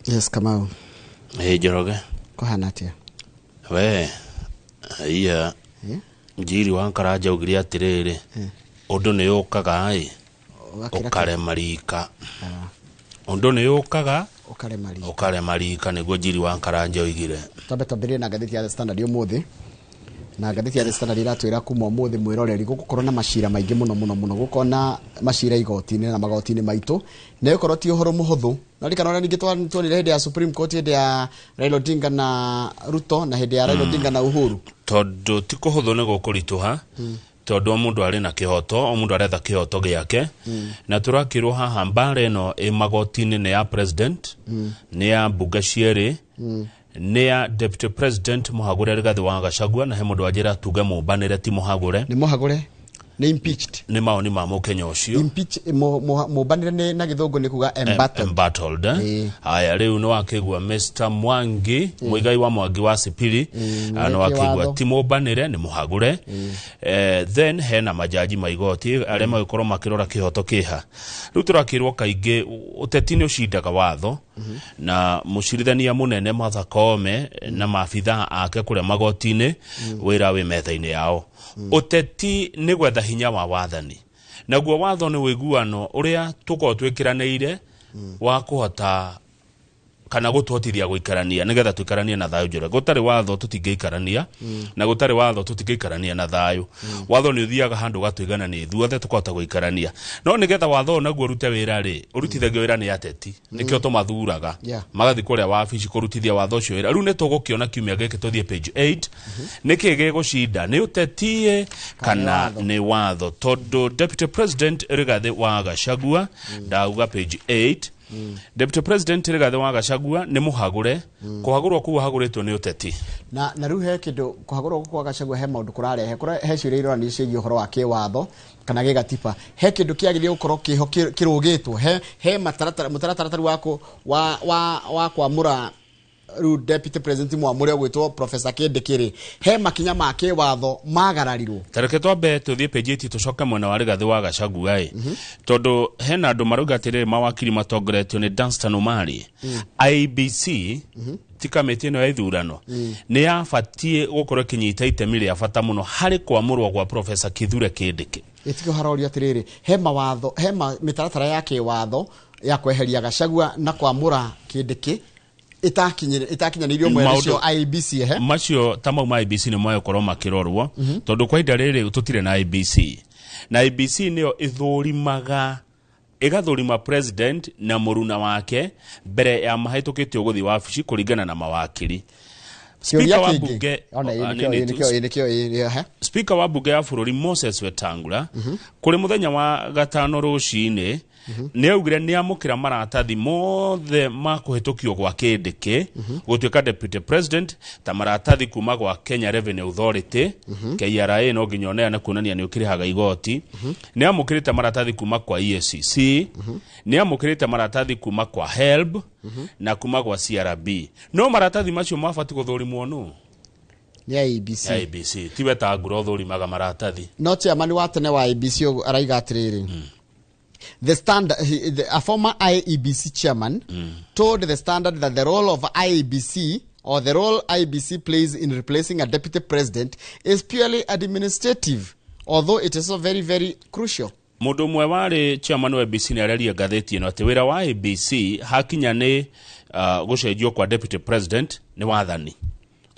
Yes, Kamau. Njoroge. Kuhana atia? We, iya, njiri wankaraja ugiri atiriri. Undu ni ukaga ukare marika. Undu ni ukaga ukare marika niguo njiri wankaraja ugire. Tambe tambire na ngathiti ya The Standard umuthi. Na ngathiti ya The Standard iratwira kuma umuthi mwiroreri gukorwo na mashira maingi muno gukona mashira igoti-ini na magoti-ini maitu na ukorwo ti uhoro muhuthu na rikana ora ningi twonire hindi ya Supreme Court hindi ya Raila Odinga na Ruto na hindi ya Raila Odinga na Uhuru tondu ti kuhuthu ni gukurituha tondu mundu ari na kihoto mundu aretha kihoto giake na turakirwo haha mbare no magoti-ini ni ya president ni ya mbunge cieri ni ya deputy president Muhagure Rigathi wa Gachagua na he mundu ajira tuge mumbanire ti Muhagure ni Muhagure ni impeached ni maoni ma Mukenya ucio impeach mumbanire ni na githungu ni kuga embattled aya riu no akigwa Mr Mwangi muigai wa Mwangi wa Sipili no akigwa ti mumbanire ni Muhagure then hena majaji maigoti aria magikorwo makirora kihoto kiha riu turakirwo kaingi uteti-ini ucindaga watho na mucirithania munene Martha Koome na maabitha ake kuria magoti-ini wira wi metha-ini yao uteti ni gwetha hinya wa wathani naguo watho ni wiguano uria tuko twikiraniire wa kuhota kana gutotithia guikarania nigetha tuikaranie na thayu njora gutari watho tutingeikarania na gutari watho tutingeikarania na thayu watho ni uthiaga handu gatwigana ni ithuothe tukahota guikarania no nigetha watho naguo rute wira ri urutithagio wira ni ateti nikio tumathuraga magathi kuria wabici kurutithia watho ucio wira riu ni tugukiona kiumia giki tuthie page 8 niki gigucinda ni utetie kana ni watho tondu deputy president Rigathi wa Gachagua ndauga page 8 Deputy President Rigathi wa Gachagua ni Muhagure kuhagurwo ku haguritwo ni uteti na riu he kindu kuhagurwo ku Gachagua he maundu kurarehe he ciuria irorani ciigi uhoro wa kiwatho kana gigatiba he kindu kiagirie gukorwo kiho kirugitwo he mutaratara wako wa kwamura ru deputy president mwamure gwitwo Professor Kindikiri he makinya make watho magararirwo tareke twambe tuthie page iti tucoka mwena wa Rigathi wa Gachagua tondu hena andu maruga atiriri mawakiri matongoretio ni Dunstan Omari IBC tikamiti no ithurano ni yafatie gukorwo kinyita itemi ria bata muno hari kwamurwa gwa Professor Kithure Kindiki itiko haroria atiriri he mawatho he mitaratara yake watho ya kweheria Gachagua na kwamura Kindiki itakinyanirio mwerecio IBC macio tamau ma IBC ni moyo korwo makirorwo tondu kwa ihinda riri tutire na IBC na IBC niyo ithurimaga igathurima president na muruna wake mbere ya mahitukitio guthi wabici kuringana na mawakiri Speaker wa bunge Speaker wa bunge ya bururi Moses Wetangula kuri muthenya wa gatano rucini ni augire ni amukira maratathi mothe makuhitukio gwa Kindiki gutuika deputy president ta maratathi kuma gwa Kenya Revenue Authority KRA no nginyonea na kunania ni ukirihaga igoti ni amukirite maratathi kuma kwa EACC ni amukirite maratathi kuma kwa HELB na kuma gwa CRB no maratathi macio mafati guthurimwo nu ya IBC tiwe ta nguro thurimaga maratathi no chairman wa tene wa IBC araiga atiriri a former IEBC chairman told the Standard that the role of IEBC or the role IEBC plays in replacing a deputy president is purely administrative, although it is so very, very crucial. Mundu mwe wari chairman wa IEBC ni areria gatheti ino ati wira wa IEBC hakinya ni gucenjio kwa deputy president ni wathani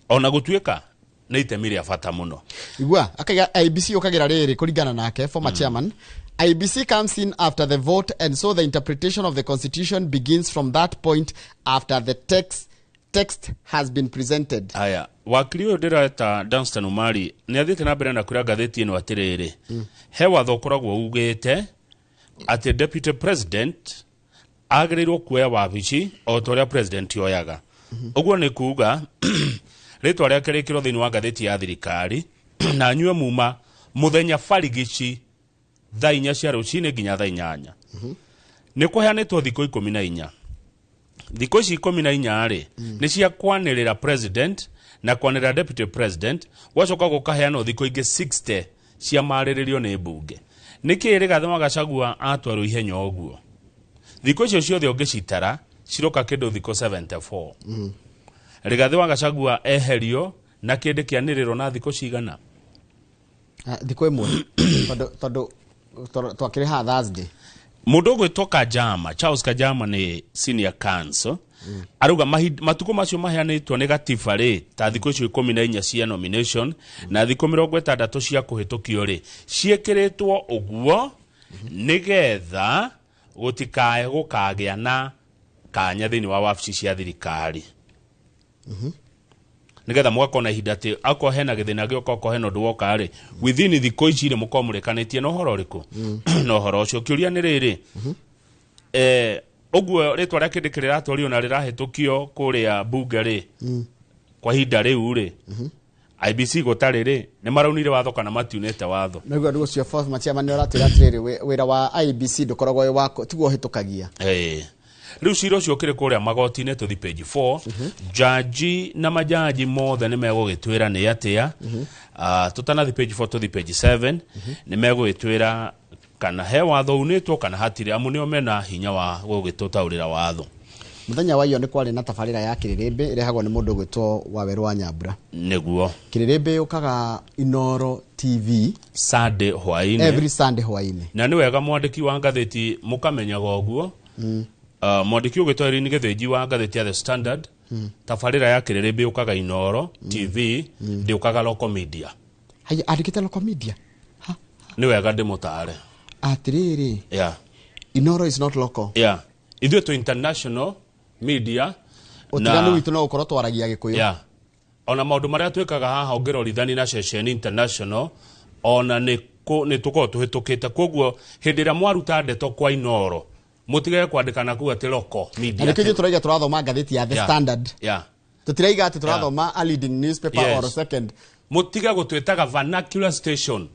ona gutuika ni itemi ria bata muno igwa akaga IEBC ukagira riri kuringana nake former chairman IEBC comes in after the vote and so the interpretation of the constitution begins from that point after the text has been presented. Aya wakiri udirata Dunstan Omari ni athite na mbere na kuria gatheti ino atiriri he watho koragwo ugite ati deputy president agiriro kuoya wabici o toria president yoyaga uguo ni kuuga ritwa ria kirikiro thini wa gatheti ya thirikari na nyue muma muthenya farigici thaa 4 cia rucini nginya thaa 8 ni kuheanitwo thikũ 14 thikũ ici 14 ri ni cia kwanirira president na kwanirira deputy president gwacoka gukaheanwo thikũ ingĩ 60 cia marĩrĩrio ni mbunge niki Rigathi wa Gachagua atwarwo ihenya ũguo thikũ icio ciothe ũngĩcitara ciroka kindu thiko 74 Rigathi wa Gachagua eherio na kindi kianiriro na thiko cigana thiko imwe tondu twakire ha Thursday mundu gwitwo Kajama Charles Kajama ni senior counsel aruga matuko macio maheanitwo ni gatiba ri ta thiko cio 14 cia nomination na thiko 60 cia kuhitukio ri ciekiritwo uguo nigetha gutikae gukagia na kanya thini wa wabici cia thirikari nigetha mwakona ihinda ti akwa hena githina gyo koko heno nduwoka ri within thiko ici ri mukomurikanitie no horo riku no horo ucio kiuria ni riri uguo ritwa ria kindi kiriratwario na rirahitukio kuria bunge ri kwa hinda riu ri IBC gutari ri ni maraunire watho kana matiunete watho niguo ndu ucio force machama ni oratira atiriri wira wa IBC ndukoragwo wako tiguo hitukagia riu ciro cio kiri kuria magoti-ini tuthi page 4 jaji na majaji mothe ni megugitwira ni atia tutanathi page 4 tuthi page 7 ni megugitwira kana he watho unitwo kana hatire amu nio mena hinya wa gugitutaurira watho muthenya wa iyo ni kwari na tabarira ya Kiririmbi irehagwo ni mundu gwitwo Waweru wa Nyambura niguo Kiririmbi ukaga Inoro TV Sunday hwaini every Sunday hwaini na ni wega mwandiki wa ngatheti mukamenyaga uguo mwandiki ugitwa Irini Githinji wa ngatheti ya The Standard tabarira ya Kiririmbi ukaga Inoro TV ndi ukaga local media haya andikite local media ni wega ndimutare atiriri Inoro is not local ithuĩ to international media utiganu witu no ukorwo twaragia Gikuyu ona maundu maria twikaga haha ungirorithani na session international ona ni tukorwo tuhitukite koguo hindi ria mwaruta ndeto kwa Inoro mutige kwandikana ku ati local media na turaiga turathoma ngatheti ya The Standard tutiraiga ati turathoma a leading newspaper or second mutige gutwitaga vernacular station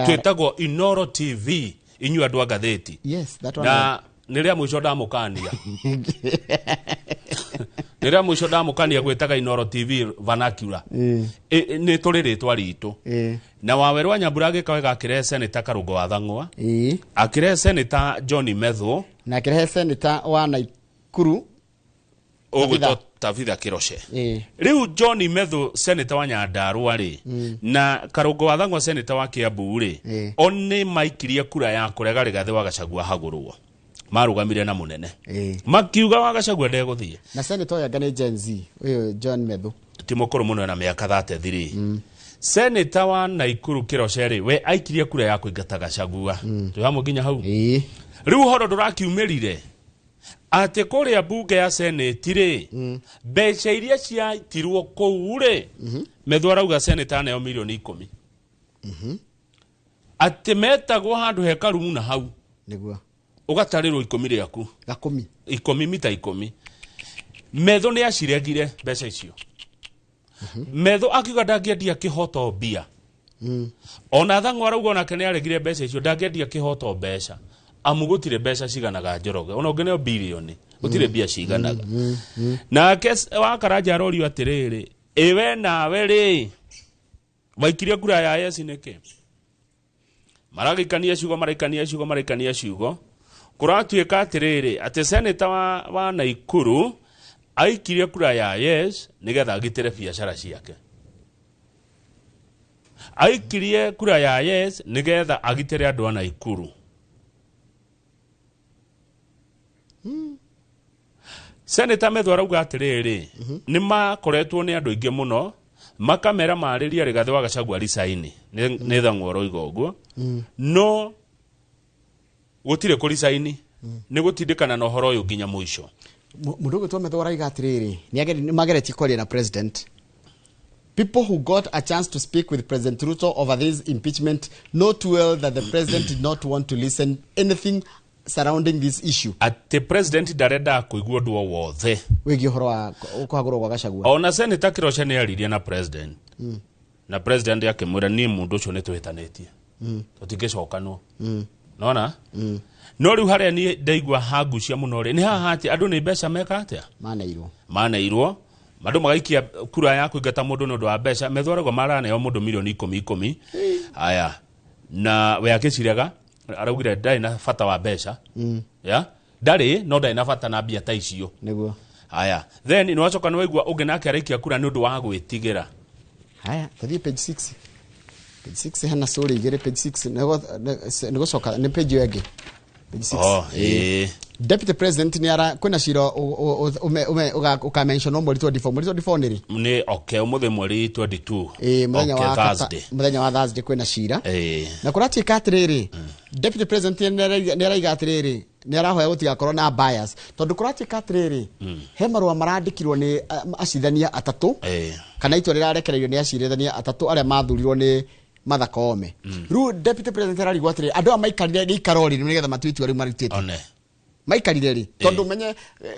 twitagwo Inoro TV inyu andu a ngatheti na niria mwisho ndamukania niria mwisho ndamukania gwitaga Inoro TV vernacular ni turiritwa ritu na Waweru wa Nyambura gikawega akire senator Karungo wa Thang'wa akire senator John Methu na akire senator wa Naikuru ogwitwo Tabitha Kiroshe riu John Methu senator wa Nyandarua ri na Karungo wa Thang'wa senator wa Kiambu ri oni maikirie kura ya kurega Rigathi wa Gachagua hagurwo marugamire na munene makiuga wa Gachagua ndeguthie na senator ya gane Gen Z uyo John Methu ti mukuru muno na miaka 33 senator wa Naikuru Kiroshe ri we aikirie kura ya kuingata Gachagua tuhamu nginya hau riu horo ndurakiumirire ate kuria bunge ya senate ri mbeca iria ciaitirwo kuu ri Methu arauga senator nayo milioni 10 ate metagwo handu hekaru na hau niguo ugatarirwo 10 riaku 10 mita 10 Methu ni aciregire mbeca icio Methu akiuga ndangĩendia kihoto bia ona Thang'wa arauga onake ni aregire mbeca icio ndangĩendia kihoto mbeca amu gutire mbeca ciganaga Njoroge ona ungeneo bilioni gutire bia ciganaga na kes wa Karanja arorio atiriri ewe nawe ri waikirie kura ya yes neke maragikania ciugo kuratuika atiriri ati senator wa Naikuru aikirie kura ya yes nigetha agitere biacara ciake aikirie kura ya yes nigetha agitere andu a Naikuru Senator Methu arauga atiriri ni makoretwo ni andu ingi muno makamera mariria Rigathi wa Gachagua risaini ni Thang'wa roiga uguo no gutire kurisaini ni gutindikana na horo uyu nginya mwisho mundu gwitwo Methu araiga atiriri ni mageretie kwaria na president. People who got a chance to speak with President Ruto over this impeachment know too well that the president did not want to listen anything surrounding this issue. At the president dareda kuigua ndu wothe wigi horo wa kuhagurwo kwa Gachagua ona senator Kiroshe ni aririe na president na president yake mwira ni mundu ucio ni tuhitanetie tutingicokanwo nona no riu haria ni ndaigua hangu cia muno ri ni haha ati andu ni mbeca meka atia manairwo mandu magaikia kura ya kuingata mundu no ndo wa mbeca methoragwo marane yo mundu milioni 10 haya na we akiciraga araugire ndai na fata wa mbeca ya ndari no ndai na bata na mbia ta icio niguo haya then no wacoka no waigua unge nake arikia kura ni undu wa gwitigira haya tathie page 6 page 6 hana story igere page 6 nego coka ni page yenge page 6 Deputy President ni ara kwina ciro uka mention no mweri 24 ni okay umuthe mweri 22 muthenya wa Thursday kwina cira na kurati katiriri Deputy President ni araiga atiriri ni arahoya gutigakorwo na bias tondu kurati katiriri he marua marandikirwo ni acithania atatu kana itua rirarekereirio ni acirithania atatu aria mathurirwo ni Martha Koome ru Deputy President ararigwo atiri andu amaikarire gikarori ni getha matwitio ari marutite maikarire ri tondu menye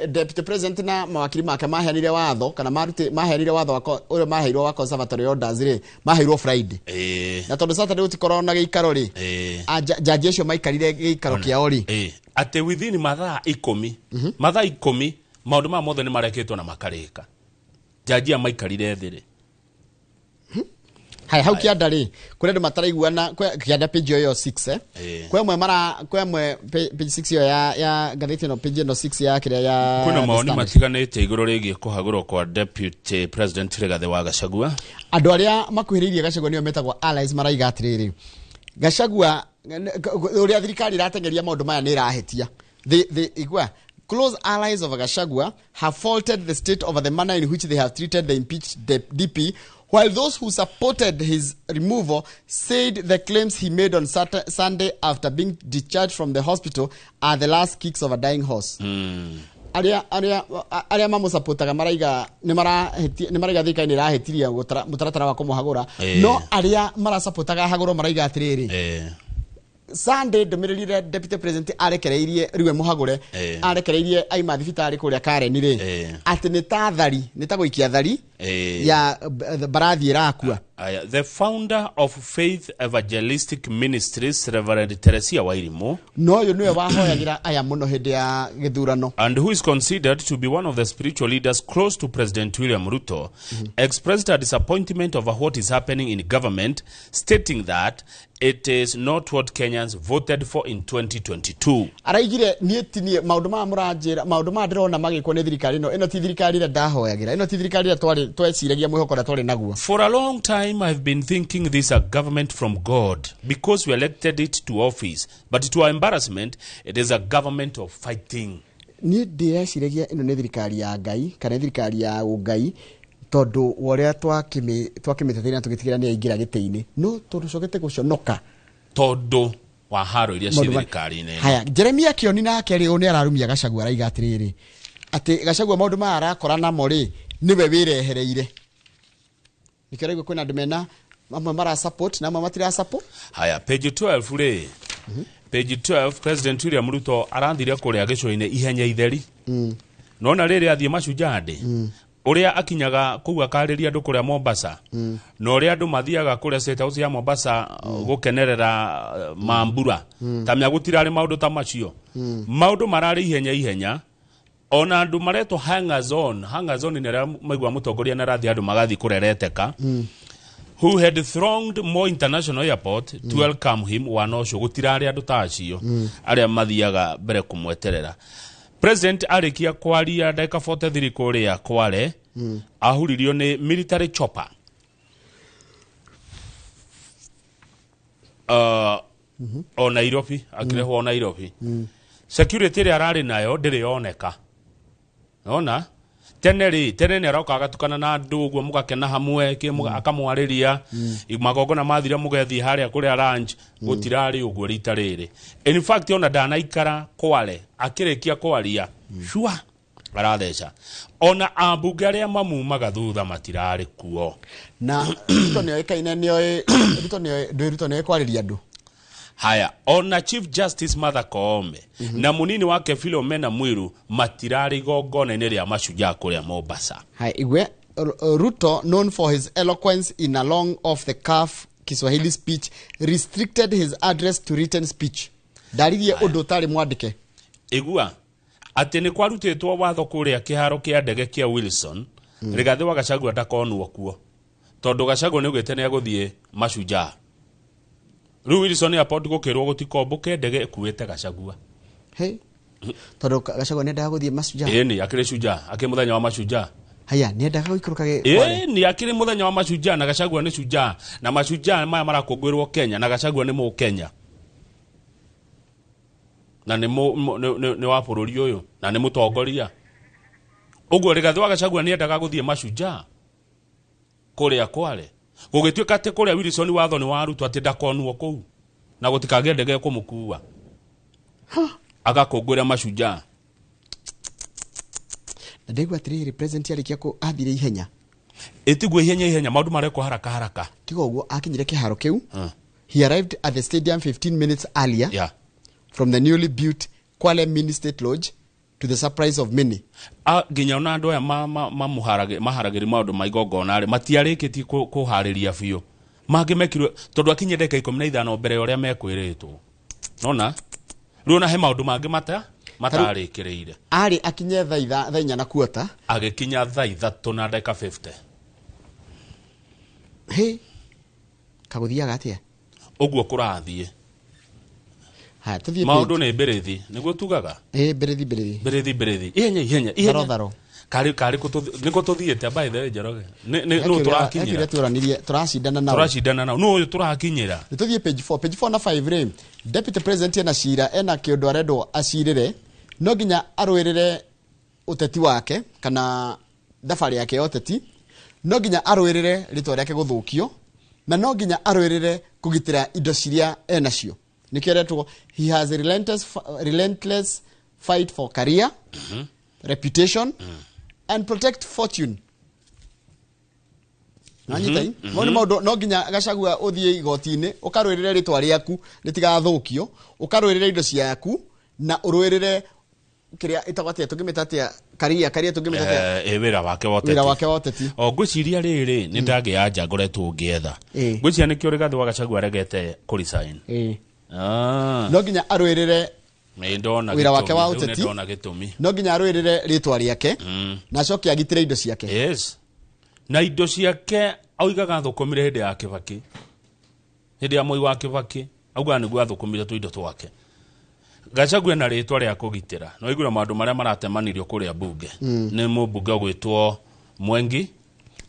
Deputy President na mawakiri make maheanire watho kana maheanire watho ure maheirwo wa conservatory orders ri maheirwo Friday na tondu Saturday utikorwo na giikaro ri jaji acio maikarire giikaro kiao ri ate within mathaa 10 mathaa 10 maundu ma mothe ni mareketwo na makarika jaji amaikarire thiri hai hau kianda ri kure ndu mataraiguana kianda page yo 6 kwa mwe page 6 yo ya gatheti no page no 6 ya kire ya kuna maoni matiganite iguru rigi kuhagurwo kwa Deputy President Rigathi wa Gachagua andu aria makuhiririe Gachagua niyo metagwo allies maraiga atiriri Gachagua uria thirikari iratengeria maundu maya ni irahetia the igwa close allies of Gachagua have faulted the state over the manner in which they have treated the impeached DP, while those who supported his removal said the claims he made on Sunday after being discharged from the hospital are the last kicks of a dying horse. Aria mamu supportaga maraiga ni maraiga thika ni rahetiria mutaratara wa kumuhagura no aria mara supportaga haguro maraiga atiriri Sunday domirire Deputy President arekereirie riwe muhagure arekereirie aima thibitari kuria Karen ri ati ni ta thari ni ta guikia thari ya barathi irakua the founder of Faith Evangelistic Ministries Reverend Teresia Wairimu no yo niwe wahoyagira aya muno hindi ya githurano and who is considered to be one of the spiritual leaders close to President William Ruto expressed a disappointment over what is happening in government, stating that it is not what Kenyans voted for in 2022. Araigire nietinie maundu ma muranjira maundu ma ndirona magikwo ni thirikari no ino ti thirikari ira ndahoyagira ino ti thirikari ira tweciragia mwihoko na twari naguo. For a long time I've been thinking this is a government from God because we elected it to office, but to our embarrassment it is a government of fighting. Ni ndiraciragia ino ni thirikari ya Ngai kana thirikari ya Ngai tondu woria twakimetetheria tugitigira ni aingira giteini no tondu cokete guconoka tondu wa haro iria ci thirikari ne haya Jeremia Kioni nake ri oni ararumia Gachagua araiga atiriri ati Gachagua maundu ma arakora namo ri niwe wirehereire nikiraigwa kwina ndimena mamwe mara support na mamwe matira support haya page 12 ri page 12 President William Ruto arandire kuria gicoine ihenya itheri nona riri athie Mashujaa uria akinyaga kuga kariria andu kuria Mombasa no uria andu mathiaga kuria state house ya Mombasa gukenerera mambura tamya gutirari maundu ta macio maundu marari ihenya ona andu mareto hangers on ni maigwa mutongoria na rathi andu magathi kurereteka who had thronged more international airport to welcome him wanocio gutirari andu ta acio aria mathiaga mbere kumweterera. President arikia kwaria dakika 43 kuria Kware ahuririo ni military chopper o Nairobi akireho o Nairobi security ri arari nayo ndiri yoneka ona tene ni aroka agatukana na andu uguo mugakena hamwe akamwariria magogona mathira mugethi haria kuria ranch gutirari uguo rita riri in fact ona ndanaikara Kware akirikia kwaria shua aratheca ona ambunge aria mamumaga thutha matirari kuo na Ruto ni oikaine ni Ruto ni kwariria andu haya ona Chief Justice Martha Koome na munini wake Philomena Mwiru matirari gogona ine ria Mashujaa kuria Mombasa. Hai igwe Ruto, known for his eloquence in a long off the cuff Kiswahili speech, restricted his address to written speech. Daririe undu tari mwandike igua ati ni kwarutitwo watho kuria kiharo kia ndege kia Wilson Rigathi wa Gachagua ndakonwo kuo tondu Gachagua ni ugite ni aguthie Mashujaa. Wilson airport gukirwo gutikomboke ndege ekuite Gachagua. Hey tondu Gachagua nendaga guthie Mashujaa ni akire Shujaa muthenya wa Mashujaa haya nendaga guikũrũka ni akire muthenya wa Mashujaa na Gachagua ni Shujaa na Mashujaa maya marakũngũĩrwo Kenya na Gachagua ni mu Kenya na ni wa bũrũri ũyũ na ni mũtongoria ũguo Rigathi wa Gachagua ni endaga guthie Mashujaa kũrĩa Kwale gũgĩtuĩka atĩ kũrĩa Wilson watho ni warutwo atĩ ndakonwo kũu na gũtikagĩa ndege kũmũkuua agakũngũĩra Mashujaa ndegwa atĩrĩrĩ president alikia ko athire ihenya etigwe ihenya maũndũ mareko haraka tiga ũguo akinyire kĩharo kĩu he arrived at the stadium 15 minutes earlier from the newly built Kwale Mini State Lodge to the surprise of many nginya ona andũ aya maharagĩri maũndũ ma igongona matiarĩkĩtie kũharĩria biũ mangĩ mekirwo tondũ akinye ndeka 15 mbere ya ũrĩa mekwĩrĩtwo nona rĩu na he maũndũ mangĩ matarĩkĩrĩire ari akinye thaa 4:15 agĩkinya thaa 3 na ndeka 50 kagũthiaga atĩa ũguo kũrathiĩ ha tuthie maũndũ nĩ mbĩrĩthi nĩguo tugaga mbĩrĩthi ihenya tharo kari niko tuthiĩte by the way Njoroge no turakinyira turacindana nao no turakinyira tuthie page 4 na 5 re deputy president ena cira ena kĩũndũ arendwo acirĩre no nginya arũĩrĩre ũteti wake kana thabarĩ yake ya ũteti no nginya arũĩrĩre rĩtwa rĩake gũthũkio na no nginya arũĩrĩre kũgitĩra indo ciria enacio nikĩretwo he has a relentless fight for career reputation and protect fortune nanyitai no nginya Gachagua uthie igoti-inĩ ukarũĩrĩre rĩtwa rĩaku rĩtigathũkio ukarũĩrĩre indo ciaku na ũrũĩrĩre kiria itagwatia tungimetatia career tungimetatia wĩra wake wa ũteti o ngwĩciria rĩrĩ nĩ ndagĩanja ngoretwo ngĩetha ngwĩciria nĩkĩo Rigathi wa Gachagua aregete kũresign no nginya arũĩrĩre wĩra wake wa ũteti ndona gĩtũmi no nginya arũĩrĩre rĩtwa rĩake na acoke agitĩre indo ciake na indo ciake augaga thũkũmire hĩndĩ ya Kibaki hĩndĩ ya Moi wa Kibaki augaga nĩguo athũkũmire tũindo twake Gachagua na rĩtwa rĩa kũgitĩra no igũra maũndũ marĩa maratemanirio kũrĩa bunge nĩ mũmbunge gwĩtwo Mwengi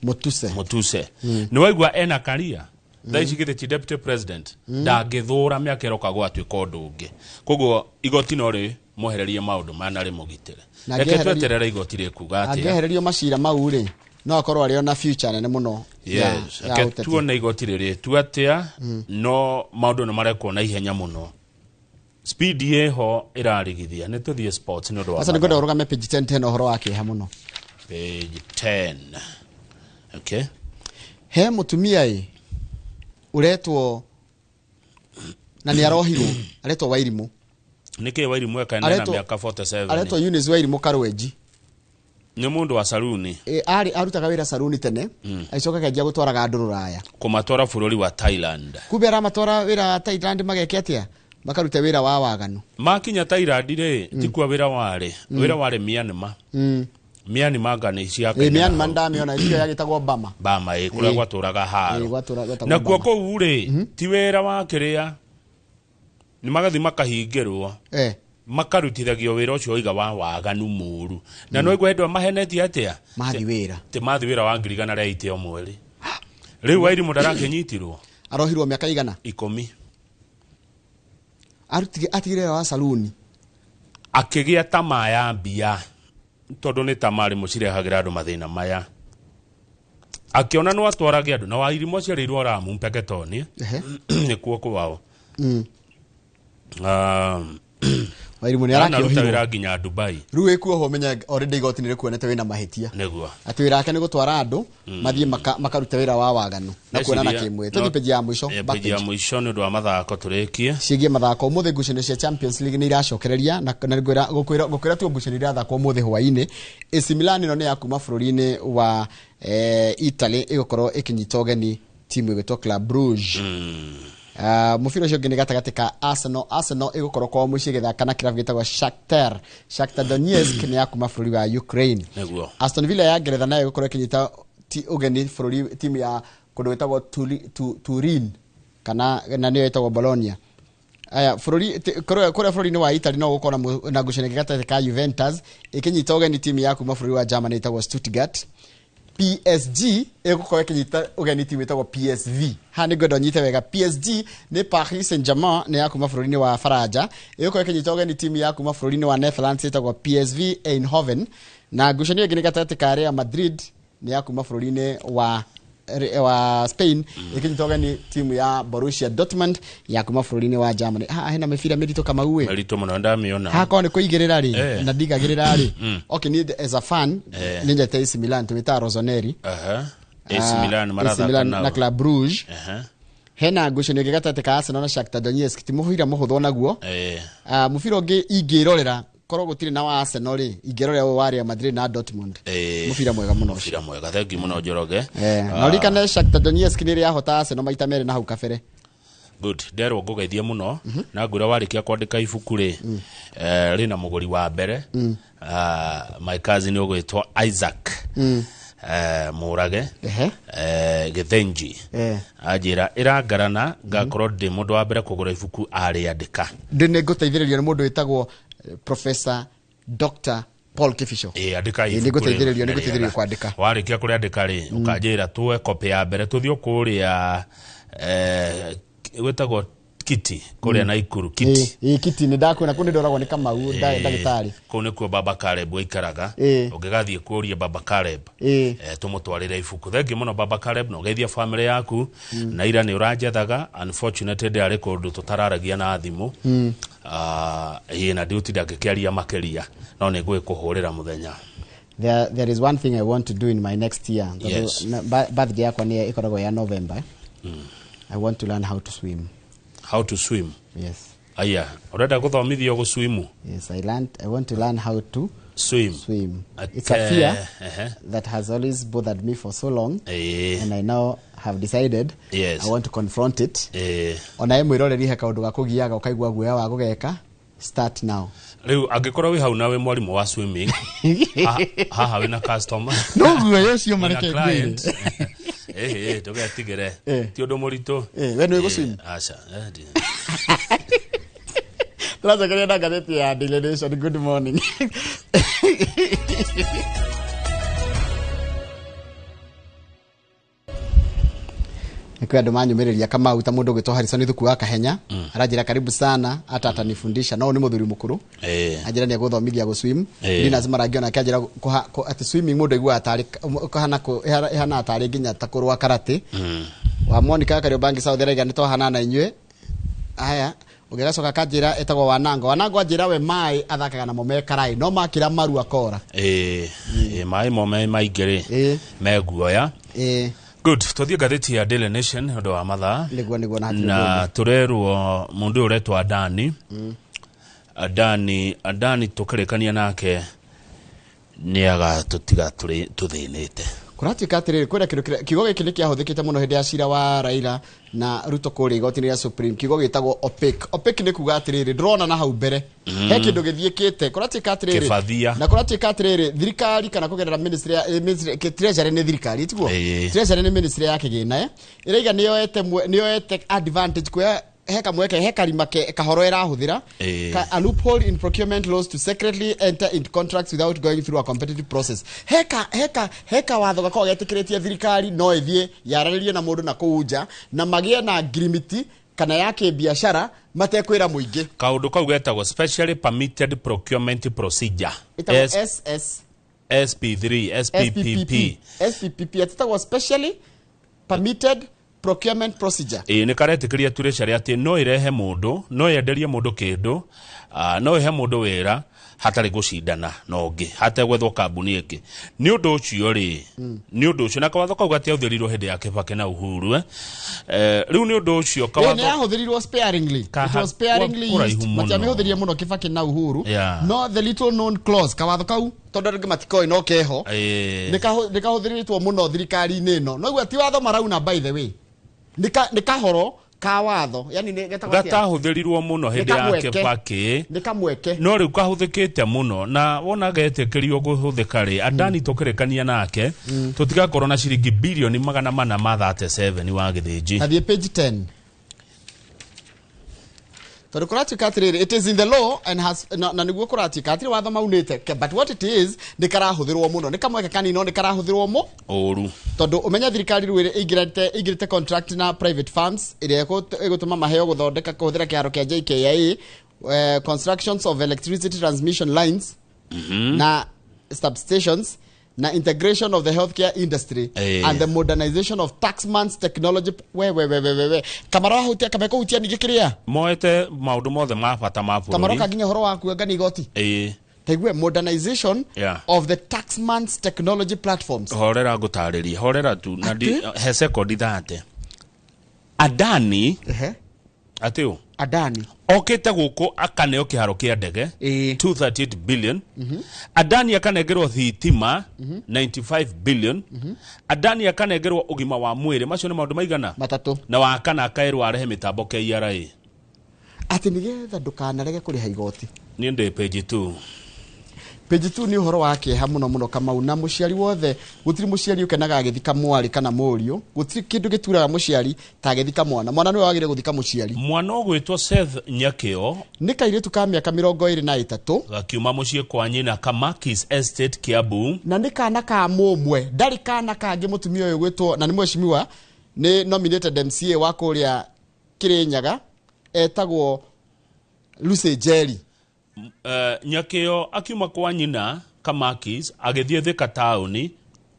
Mutuse nĩ waigua ena career thaa ici gĩthĩ deputy president ndangĩthũra mĩaka ĩroka gwatuĩka ũndũ ũngĩ koguo igoti no rĩ mwehererie maũndũ mana rĩ mũgitĩre reke tweterere igoti rĩkuga atĩa angĩehererio macira mau rĩ no akorwo arĩ ona future nene mũno reke tuone igoti rĩrĩ tu atĩa no maũndũ nĩ marekwo na ihenya mũno speed yeho ĩrarigithia nĩ tũthiĩ sports nĩ ũndũ wa sasa nĩngwenda ũrũgame page 10 ũhoro wa kĩeha mũno page 10 okay he mũtumia uretwo na nĩ arohirwo aretwo Wairimu nĩkĩ Wairimu eka na miaka 47 aretwo Eunice Wairimu Karwenji nĩ mũndũ wa saruni ari arutaga wĩra saruni tene aicoka kajia gũtwaraga andũ rũraya kũmatwara bũrũri wa Thailand kumbe aramatwara wĩra wa Thailand mageke atĩa makarute wĩra wa waganu makinya Thailand rĩ tikwa wĩra warĩ Myanmar ngani cia Kenya Myanmar ndamiona icio yagĩtagwo Bama kũrĩa gwatũraga haro na kuo kũu rĩ ti wĩra wa kĩrĩa nĩ magathi makahingĩrwo makarutithagio wĩra ũcio oiga wa waganu mũru na no igwendwa mahenetie atĩa mathi wĩra wa ngirigana rĩa ite o mweri rĩu Wairimu ndarakĩnyitirwo arohirwo mĩaka igana 10 atigire wa saluni akĩgĩa tamaa ya mbia tondũ nĩ tamarĩ mũcirehagĩra andũ mathĩna maya akiona no atwarage andũ na Wairimu aciarĩirwo Ramu Mpeketoni nĩ kuo kwao Wairimu nĩ arakĩohirwo nginya Dubai rĩu ekuoho menya already igoti nĩ rĩkuonete wĩna mahĩtia nĩguo atĩ wĩra wake nĩ gũtwara andũ mathiĩ makaruta wĩra wa waganu na kuonana kĩmwe tũthiĩ page ya mũico page ya mũico nĩ ũndũ wa mathako tũrĩkie ciĩgiĩ mathako ũmũthĩ ngucanio cia Champions League nĩ iracokereria na ngũkwĩra tu ngucanio irathakwo ũmũthĩ hwaĩ-inĩ AC Milan ĩno nĩ ya kuma bũrũri-inĩ wa Italy ĩgũkorwo ĩkĩnyita ũgeni timu ĩgĩtwo Club Brugge mufiro ũcio ũngĩ nĩ gatagatĩ ka Arsenal ĩgũkorwo kwa mũciĩ gĩthaka na kĩrabu gĩtagwo Shakhtar Donetsk nĩ ya kuma bũrũri wa Ukraine Aston Villa ya Ngeretha nayo ĩgũkorwo ĩkĩnyita ũgeni bũrũri timu ya kũndũ gĩtagwo Turin kana na nĩyo ĩtagwo Bologna aya fururi kore fururi ni wa Italy no gukora na guceneka gatete ka Juventus ikinyita ugeni timu ya kuma fururi wa Germany itagwo Stuttgart. PSG egukora ikinyita ugeni timu itagwo PSV hani godo nyite wega. PSG ni Paris Saint-Germain ni ya kuma fururi ni wa Faraja egukora ikinyita ugeni timu ya kuma fururi ni wa Netherlands itagwo PSV Eindhoven na gucenio gini gatete ka Real Madrid ni ya kuma fururi ni wa Spain ikinyitoga ni timu ya Borussia Dortmund ya kuma fururi wa Germany. Hena mefira medito kama uwe medito muno ndamiona hako ni kuigerera ri na diga gerera ri. Okay, ni as a fan ninja AC Milan tumita Rossoneri AC Milan maradha na Club Brugge hena gucenio gigatete ka Arsenal na Shakhtar Donetsk timuhira muhutho naguo mufira ungi ingirorera koro gutire na wa Arsenal ri ingirorera wa Real Madrid na Dortmund mufira mwega muno mufira mwega thengi muno Njoroge no rikana Shakhtar Donetsk ni ri ahota Arsenal maita mere na hau kabere. Good, ndero ngugeithie muno na ngura warikia kwandika ibuku ri rina muguri wa mbere my cousin ogwitwa Isaac Murage Githenji ajira iragarana ngakorwo ndi mundu wa mbere kugura ibuku ari andika ndine guteithiriria ni mundu witagwo Professor Dr. Paul Kifisho andika ibuku ni guteithiriria kwandika warikia kuri andika ri ukajira tuwe copy ya mbere tuthio kuria wetagwo kiti kuria na ikuru kiti kiti ni ndakwena kundi ndoragwo ni kama u ndagitari kune kwa baba Caleb waikaraga ugigathie kuria baba Caleb tumutwarire ibuku thengi muno baba Caleb no geithia family yaku na ira ni uranjethaga unfortunately ndari kundu tutararagia na thimu na duty ndagikiaria makeria no ni gwikuhurira muthenya. There is one thing I want to do in my next year. Yes. Birthday yakwa ni ikoragwo ya November. I want to learn how to swim. How to swim? Yes. Aya, urenda guthomithio guswimu? Yes, I want to learn how to swim. It's a fear that has always bothered me for so long, and I now have decided I want to confront it. Ona emwiroreri he kaundu gakugiaga ukaigwa guoya wa gugeka. Start now. Riu angikorwo wi hau nawe mwarimu wa swimming haha wina customer no guoya ucio mareke client tugetigire ti undu muritu we no iguswim acha Plaza karienda gazeti ya Daily Nation. Good morning. Kwa ndo manyumereria kama uta mundu gwitwa Harrison thuku wa Kahenya arajira karibu sana hata atanifundisha no ni muthuri mukuru ajira ni guthomithia guswim ni lazima rangiona kajira at swimming mundu igwa atari hana atari ginya takurwa karate wa Monica Kariobangi South Area ni to hanana inywe aya ugegacoka kajira etagwo wanango ajira we mai athakaga na mome karai no makira maru akora mai mome maigere meguoya Good, tuthie gatheti ya Daily Nation ndo wa mathaa na turerwo mundu uretwa Adani tukirekania nake ni aga tutiga tuthinite kuratuika atiriri kwira kigo giki ni kiahuthikite muno hindi ya cira wa Raila na Ruto kuri igoti ya Supreme kigo gitagwo OPEC ni kuga atiriri ndrona na hau mbere he kindu githiekite kuratuika atiriri na kuratuika atiriri thirikari kana kugerera ministry treasury ni thirikari tiguo treasury ni ministry ya kigina iraiga niyoete advantage kwa heka mweke heka rimake kahoro erahuthira a loophole in procurement laws to secretly enter into contracts without going through a competitive process heka watho gako getikiritie thirikari no ithie yararirie na mundu na kuunja na magie na agreement kana yake biashara matekwira muingi kaundu kau getagwo specially permitted procurement procedure SP3 SPPP atitagwo specially permitted procurement procedure ni karetikiria treasury ati no irehe mundu no yenderie mundu kindu no ihe mundu wira hatari gucindana nongi hata gwethwo kambuni iki ni undu ucio ri ni undu ucio na kawatho kau gati uthirirwo hindi ya Kibaki na Uhuru riu ni undu ucio kawatho ni ahuthirirwo sparingly it was sparingly matiamihuthirie muno Kibaki na Uhuru no the little known clause kawatho kau tondu ringi matikoi no keho nikahuthirirwo muno thirikari nino no gwa ti watho marauna by the way nikahoro kawatho yani gatahuthirirwo muno hindi ya Kibaki nikamweke no riu kahuthikite muno na wona getekerio guhuthika ri Adani tukirekania nake tutigakorwo na ciringi bilioni 437 wa githiji athie page 10 Tondu kuratuika atiriri, it is in the law and has na niguo kuratuika atiri watho maunite, but what it is ni karahuthirwo muno, ni kamwe kanino ni karahuthirwo mo oru. Tondu umenya thirikari rwire igirite contract na private firms ire igutuma maheo guthondeka kuhuthira kiaro kia JKIA, constructions of electricity transmission lines na substations na integration of the healthcare industry and the modernization of taxman's technology. We kamaro hutia kameko hutia nigikiria moete maundu mothe mabata maburu kamaro kaginya horo wa kuanga igoti tegwe modernization of the taxman's technology platforms. Horera gutariria horera tu na he second thate Adani ateo Adani okete guko akaneo kiharo kia ndege 238 billion. Adani akanegerwo thitima 95 billion. Adani akanegerwo ugima wa mwire macio ni maundu maigana matatu na wakana akairwo arehe mitambo KRA ati nigetha ndukanarege kuri haigoti. Ni ndi page 2. Page 2 ni uhoro wake ha muno kama una muciari wothe gutiri muciari ukenaga agithika mwari kana murio gutiri kindu gituraga muciari ta agithika mwana niwe wagire guthika muciari. Mwana ogwitwo Seth Nyakio ni kairitu ka miaka 23 gakiuma mucie kwa nyina Kamakis Estate Kiambu na ni kana ka mumwe ndari kana kangi mutumia uyu gwitwo na ni mweshimiwa ni nominated MCA wa kuria Kirinyaga etagwo Lucy Jerry. Nyakio akiuma kwa nyina Kamakis agithie Thika tauni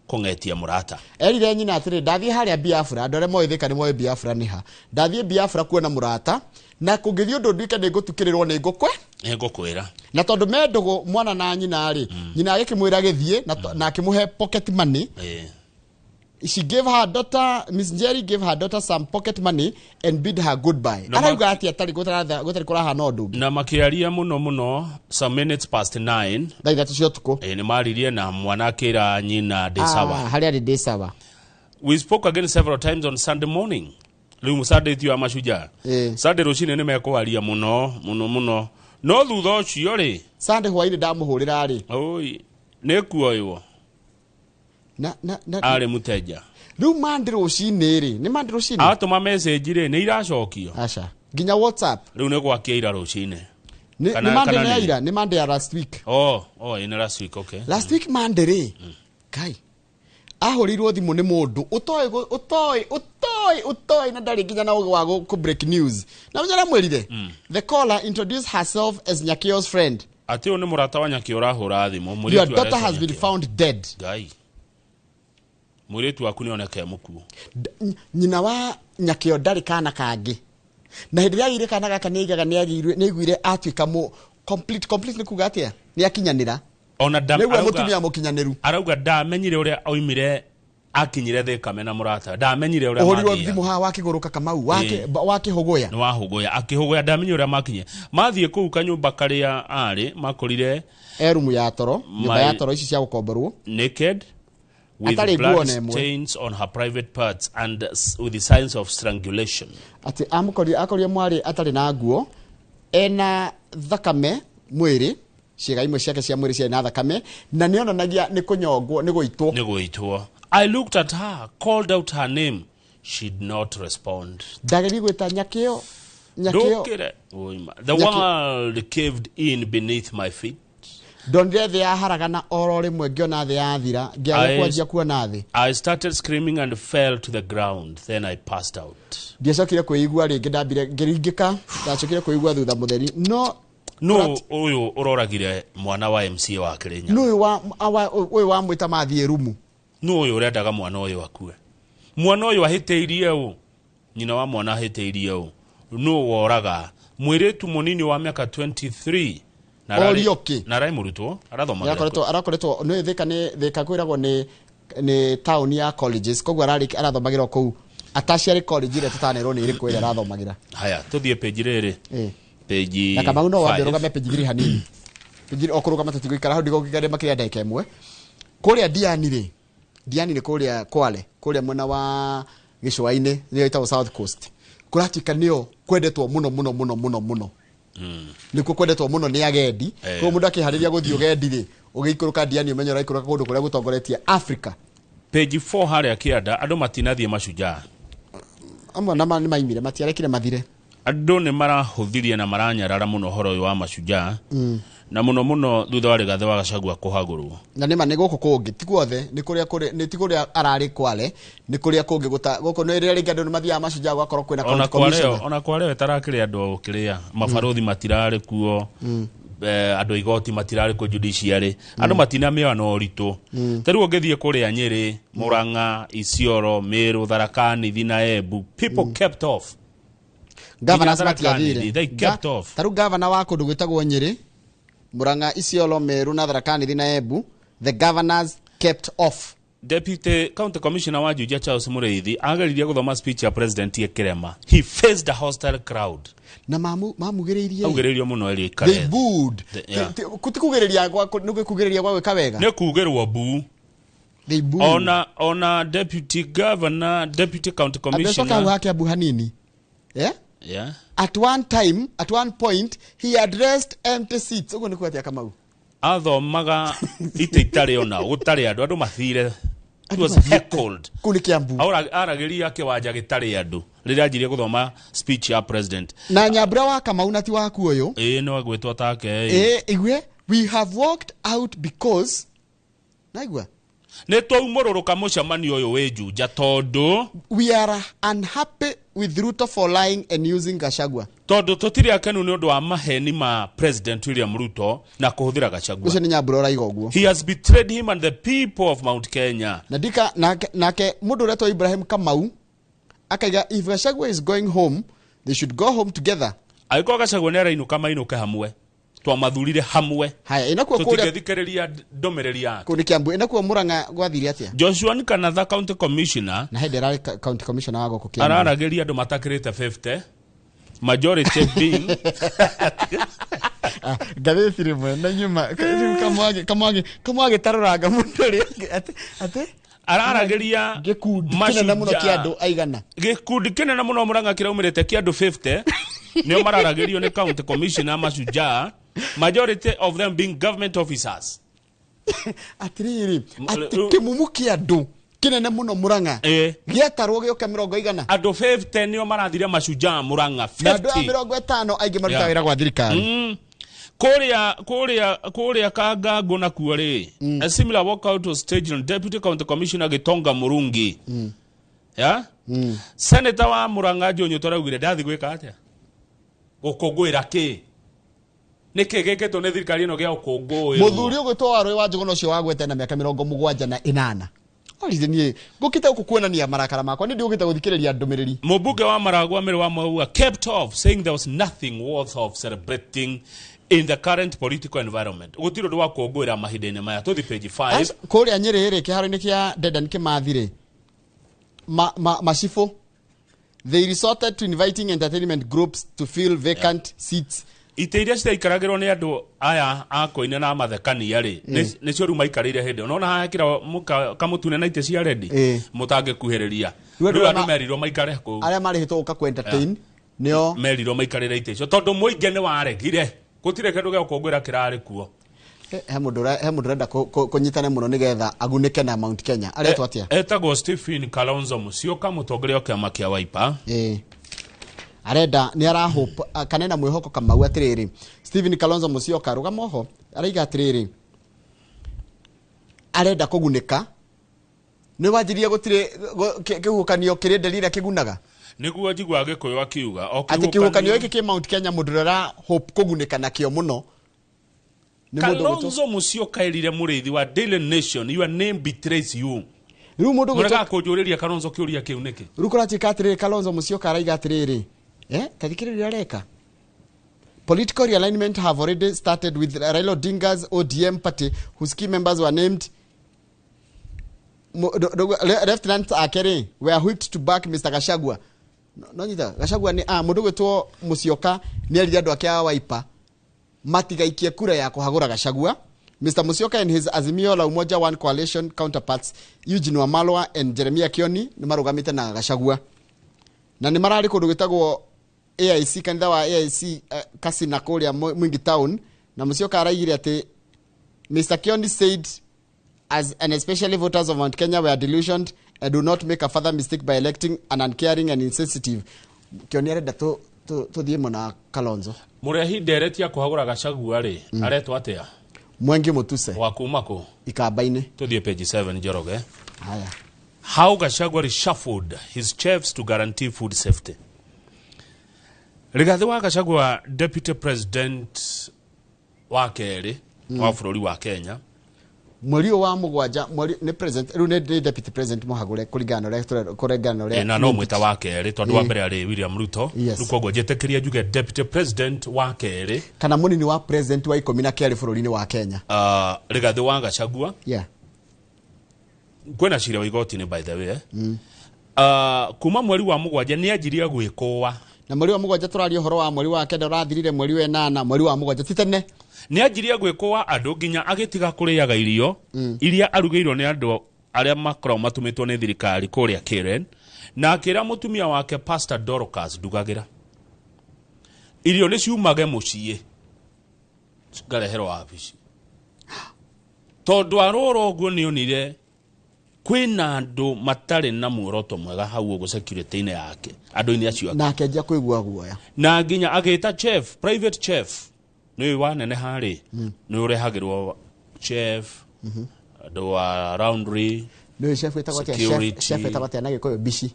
kungetia murata. Erire nyina atiri ndathie haria Biafra ndore moe Thika ni moe Biafra niha ndathie Biafra kuona murata na kugithio ndunduike ni gutukirirwo ni ngukwe ngukwira na tondu mendogo mwana na nyina ari nyina agikimwira githie na akimuhe pocket money. She gave her daughter, Miss Jerry gave her daughter some pocket money and bid her goodbye. Arauga ati atari gutari kuraha no ndu na makiaria muno some minutes past 9 ndaithatu cio tuko ni maririe na mwana kira nyina Desawa hari ari Desawa. We spoke again several times on Sunday morning. Riu Sunday tiu Mashujaa Sunday rucine ni mekwaria muno no thutha ucio ri Sunday hwaini ndamuhurira ri oi ne kuoywo na ari muteja riu mandi rucine ri ni mandi rucine atuma message ri ni iracokio acha nginya WhatsApp riu ne gwakia ira rucine ni mandi na ira ni mandi ya last week in last week. Okay, last week mandi ri kai ahorirwo thimu ni mundu utoi na ndari nginya na wago ku break news na mjara mwerire the caller introduced herself as Nyakio's friend ati oni murata wa Nyakio rahura thimu your daughter has been found dead. Guy muretu akuni oneke muku nyina wa Nyakio ndari kana kangi na hindi yagire kana gaka nigaga niguire atwika mu complete ni kugatia ni akinyanira ona dam arauga mutumia mukinyaniru arauga ndamenyire uria oimire akinyire Thika mena murata ndamenyire uria mathia ori thimu ha wakiguruka Kamau wake hogoya ni wahogoya akihogoya ndamenyire uria makinye mathie kuu kanyumba karia ari makorire erumu ya toro nyumba ya toro ici cia gukomberwo naked with blood stains on her private parts and with the signs of strangulation. Ati akoria mwari atari na nguo ena thakame mwiri ciega imwe ciake cia mwiri cia na thakame na nionanagia ni kunyongwo ni guitwo. I looked at her, called out her name. She did not respond. Ndageri gwita Nyakio the world caved in beneath my feet. Ndonire thi ya haragana oro rimwe ngiona thi ya thira ngiaga kwanjia kuona thi. I started screaming and fell to the ground. Then I passed out. Ndiacokire kuigua ringi ndambire ngiringika ndacokire kuigua thutha mutheri no uyu uroragire mwana wa MCA wa Kirinyaga no uyu wa mwita mathie rumu no uyu urendaga mwana uyu akue mwana uyu ahiteirie u nyina wa mwana ahiteirie u no woraga mwiretu munini wa miaka 23 na rai muruto arakoretwo no Thika kwiragwo ni town ya colleges kogwa arathomagira kou Atashari college ile tutanero ni iri kwira arathomagira. Haya tuthie page riri page na kama uno wambe rugame page giri hanini page okuruga matatigo ikara ho ndigo kigare makiri ndake imwe kuria Diani kuria Kwale kuria mwena wa Gicwaine ni itawo South Coast kuratika nio kwendetwo muno niko kwendetwo muno ni agendi ko mundu akihariria guthio gendi ri ugikuruka Diani umenyo raikuruka kundu kuria gutongoretie Africa. Page 4 haria kianda andu matinathie Mashujaa amwe na maimire matiarekire mathire Andũ nĩ marahũthirie na maranyarara mũno horo wa Mashujaa. Na muno thutha wa Rigathi wa Gachagua kuhagurwo. Na nĩ mane gũkũ kũngĩ ti guothe nĩ ti kũrĩa ararĩ Kwale nĩ kũrĩa kũngĩ gũkũ nĩ rĩrĩa rĩngĩ andũ nĩ mathiaga Mashujaa gwakorwo kwĩna county commissioner. Ona Kwale tarakĩrĩ andũ kĩrĩa mabarothi matirarĩ kuo. Andũ igoti matirarĩ kuo judiciary. Andũ matinamĩoa no ritũ. Tarĩu ũngĩthiĩ kũrĩa Nyĩrĩ, Murang'a, Isiolo, Meru, Tharaka Nithi na Embu, people kept off. Governors matiathire. They kept off. Tarĩu governor wa kũndũ gwĩtagwo Nyĩrĩ, Murang'a, Isiolo, Meru na Tharaka Nithi na Embu, the governors kept off. Deputy County Commissioner wa Juja Charles Mureithi ageririe guthoma speech ya President Kirema. He faced a hostile crowd. Na mamugĩrĩirie. Augĩrĩirio mũno eri kare. They booed. Kutikugĩrĩria gwa gwĩka wega. Nĩ kugĩrwo boo. They booed. Ona deputy governor, deputy county commissioner. Abesoka wake abu hanini. Yeah? Yeah. At one point, he addressed empty seats. Ugo nikuwa tia Kamau. Athomaga ite itari ona gutari andu mathire. It was heckled. Kuni Kiambu. Arageria kiwanja gitari andu. Riria ajirie guthoma speech ya president. Na Nyambura wa Kamau na ti waku uyu. No agwetwo take. Igwe, we have walked out because naigwa. Ne twaumũrũrũka mũcemanio ũyũ wĩ Juja tondu we are unhappy with Ruto for lying and using Gachagua. Tondu tutire akenu nĩ ũndũ wa maheni ma President William Ruto na kũhũthĩra Gachagua. Ucio nĩ Nyambura ũraiga ũguo. He has betrayed him and the people of Mount Kenya. Na ndika nake mũndũ ũretwo Ibrahim Kamau akaiga if Gachagua is going home they should go home together. Aiko Gachagua nĩ arainuka mainũke hamwe. Twamathurire hamwe. Haya inakuwa kule tutigethikĩrĩria ndomereri yake. Kuni Kiambu inakuwa Murang'a gwathire atia. Joshua Nkanatha county commissioner na hederal county commissioner wago Kiambu. Ararageria andũ matakĩrĩte 50 majority being gathĩti rĩmwe na nyuma kamwage tarũranga mũndũ ũrĩa ate ararageria gĩkundi kĩnene mũno kĩa andũ aigana. Gĩkundi kĩnene mũno Murang'a kĩraumĩrĩte kĩa andũ 50 nĩo mararagerio nĩ county commissioner Mashujaa, majority of them being government officers. Atiriri kĩmumu kĩa andũ kĩnene mũno Murang'a gĩatarwo gĩoka 100 andũ 50 nĩo marathire Mashujaa Murang'a 50 andũ 50 aingĩ maruta wĩra gwa thirikari. Korea Kangango na kuore. A similar walkout was staged on Deputy County Commissioner Gitonga Murungi. Yeah? Senator wa Murang'a Jonyo taraugire ndathi gwika atia. Gũkũngũĩra kĩ? Nĩkĩ gĩkĩtwo nĩ thirikari ĩno gĩa gũkũngũĩrwo? Mũthuri ũgwĩtwo Warũĩ wa Njũgũna ũcio wagwete na mĩaka 78. Olize niĩ ngũkĩte gũkuonania marakara makwa nĩ ndĩũkĩte gũthikĩrĩria ndũmĩrĩri. Mũmbunge wa Maragwa Mĩrĩ wa Maua kept off saying there was nothing worth of celebrating in the current political environment. Gũtirĩ ũndũ wa gũkũngũĩra mahinda-inĩ maya. Tũthi page 5. Kũrĩa Nyĩrĩ rĩ kĩharo-inĩ kĩa Dedan Kimathi rĩ. Mashifo. They resorted to inviting entertainment groups to fill vacant seats. Ite iria citaikaragĩrwo nĩ andũ aya a koine na mathekania rĩ nĩcio rĩu maikarĩire hĩndĩ ũnona hakĩra kamũtune na ite cia rendi mũtangĩkuhĩrĩria rĩu andũ merirwo maikare kũu arĩa marĩhĩtwo gũka ku entertain nĩo merirwo maikarĩre ite icio tondũ mũingĩ nĩ waregire gũtirĩ kĩndũ gĩa gũkũngũĩra kĩrarĩ kuo. He mũndũ renda kũnyitane mũno nĩgetha agunĩke na Mount Kenya aretwo atia etagwo Stephen Kalonzo Musyoka mũtongoria wa kĩama kĩa Wiper. Arenda ni arahope kanena mwihoko Kamau atiriri Stephen Kalonzo Musyoka rugama ho araiga atiriri arenda kugunika ni wanjirie gutire kihukanio kiri ndelira kigunaga niguo njigwa gikuyu akiuga ati kihukanio iki ki Mount Kenya mudurera hope kugunika nakio muno. Kalonzo Musyoka erire Muriithi wa Daily Nation your name betrays you. Riu mundu gutaka kujuriria Kalonzo kiuria kiu niki rukura tikatire Kalonzo Musyoka araiga atiriri tathikiriria reka. Political realignment have already started with Raila Odinga's ODM party whose key members were named Lieutenant Akere were whipped to back Mr. Gachagua. No nyita Gachagua ni mundu gwetwo Musyoka ni erire andu ake a Wiper matigaikie kura ya kuhagura Gachagua. Mr. Musyoka and his Azimio la Umoja One coalition counterparts Eugene Wamalwa and Jeremiah Kioni ni marugamite na Gachagua na ni marari kundu gwitagwo AIC kanitha wa AIC Kasina Kuria Mwingi Town na Musyoka araigire ati Mr. Kioni said as and especially voters of Mount Kenya were delusioned and do not make a further mistake by electing an uncaring and insensitive. Kioni arenda tuthie mona Kalonzo murehi nderetia kuhagura Gachagua ri aretwa atia Mwengi Mutuse wa kuma ku Ikamba-ini tuthie page 7 Njoroge. haya How Gachagua reshuffled his chiefs to guarantee food safety. Rigathi wa Gachagua deputy president wa keri wa bururi wa Kenya mweri wa mugwanja mweri ni president ru ne deputy president Muhagure kurigano re na no mwita wa keri tondu wa mbere ari William Ruto rukogo jetekiria juge deputy president wa keri kana munini wa president wa 12 bururi-ini wa Kenya Rigathi wa Gachagua kwena cira wa igoti-ini by the way kuma mweri wa mugwanja ni ajiria gwikowa na mweri wa mugwanja turario horo wa mweri wa kenda urathirire mweri wa 8 mweri wa mugwanja titene ni ajiria gwikowa andu nginya agitiga kuriaga irio iria arugeirwo ni andu aria makoro matumitwo ni thirikari kuria Karen na akira mutumia wake Pastor Dorcas ndugagira irio ni ciumage mucie ngareherwo wabici tondu aroro oguo ni onire kwina andu matari na muoroto mwega hau ugo security-ini yake andu-ini acio na akenjia kuigua guoya na nginya agita chef private chef ni wanene hari ni urehagirwo chef andu wa roundry ni chef etagwo chef etagwo na gikoyo bici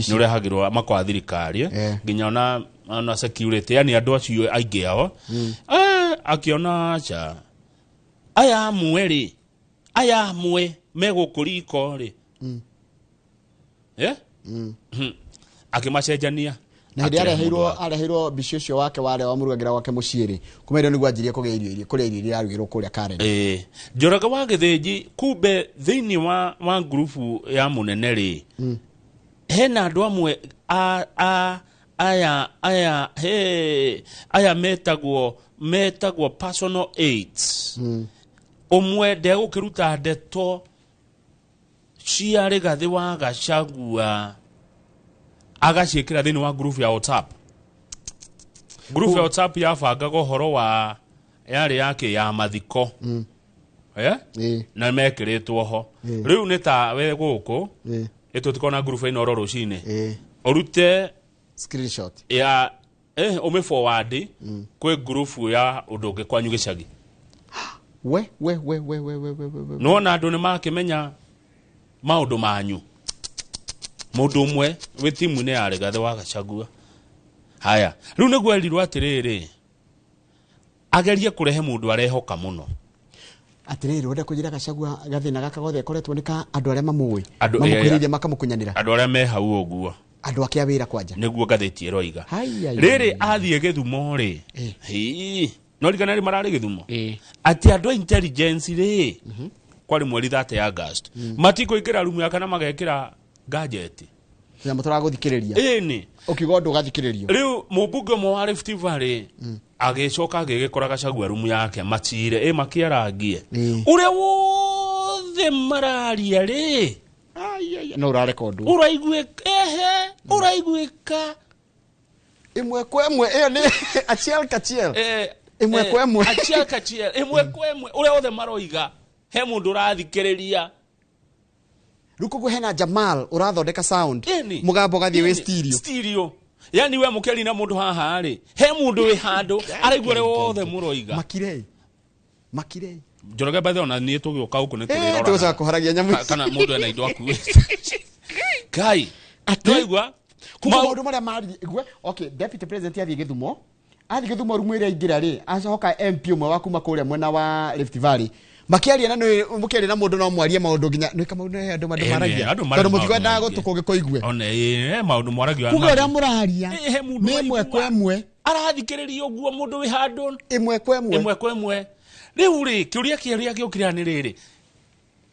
ni urehagirwo makwa thirikari nginya ona security yani andu acio aingi ao akiona acha aya amwe megukuriko ri akimacenjania na hindi areheirwo bici ucio wake wale wa murugagira wake muciiri kumerio niguo anjirie kugia irio kuria irio arugirwo kuria Karen Njoroge wa Githinji kumbe thiini wa grupu ya munene ri hena andu amwe aya metagwo personal aids umwe ndegukiruta ndeto cia Rigathi wa Gachagua agacikira thini wa group ya WhatsApp ya WhatsApp ya bangaga horo wa yari yake ya mathiko na mekiritwo ho riu ni ta we guku tutikona group ino roro rucine orute screenshot ya ome forward kwe group ya undu kwanyu gicagi we no na andu ni makimenya maundu manyu mundu umwe we timu ne ya Rigathi wa Gachagua haya riu niguo erirwo atiriri agerie kurehe mundu arehoka muno atiriri wenda kujira Gachagua gathina gaka gothe koretwo ni ka andu aria mamuwi mamukwiririe makamukunyanira andu aria me hau uguo andu akia wira kwanja niguo gatheti eroiga riri athie Githumo ri no riganari marari Githumo ati andu intelligence ri kwari mweri 30 August matiko ikira rumu ya kana magekira gadget ya mutora guthikiriria ni ukigo ndu gathikiririo riu mubunge mo wa Rift Valley agicoka agigikora Gachagua rumu yake matire makiarangie uria wothe mararia ri no urarekondu uraiguika imwe kwemwe iyo ni achiel imwe kwemwe achiel imwe kwemwe uria wothe maroiga he mundu rathikiriria rukugu hena Jamal urathondeka sound mugambo gathie we stereo yani we mukeli na mundu haha ri he mundu wi handu araigua re wothe muroiga makire Njoroge bathe ona ni tugioka huko ni turirora tuza kuharagia nyamu kana mundu ena indo aku kai atwaigua kuma mundu maria mari okay deputy president athie Githumo rumu iria ingira ri acoka MP umwe wa kuma kuria mwena wa Rift Valley makiaria na mukiaria na mundu no mwarie maundu nginya no kamundu andu maragia tondu mutigwenda gutuko gikoigwe ona maundu mwaragia kugo ria muraria ni imwe kwemwe arathikiriria uguo mundu wi handu imwe kwemwe riu ri kiuria kiaria giukira ni riri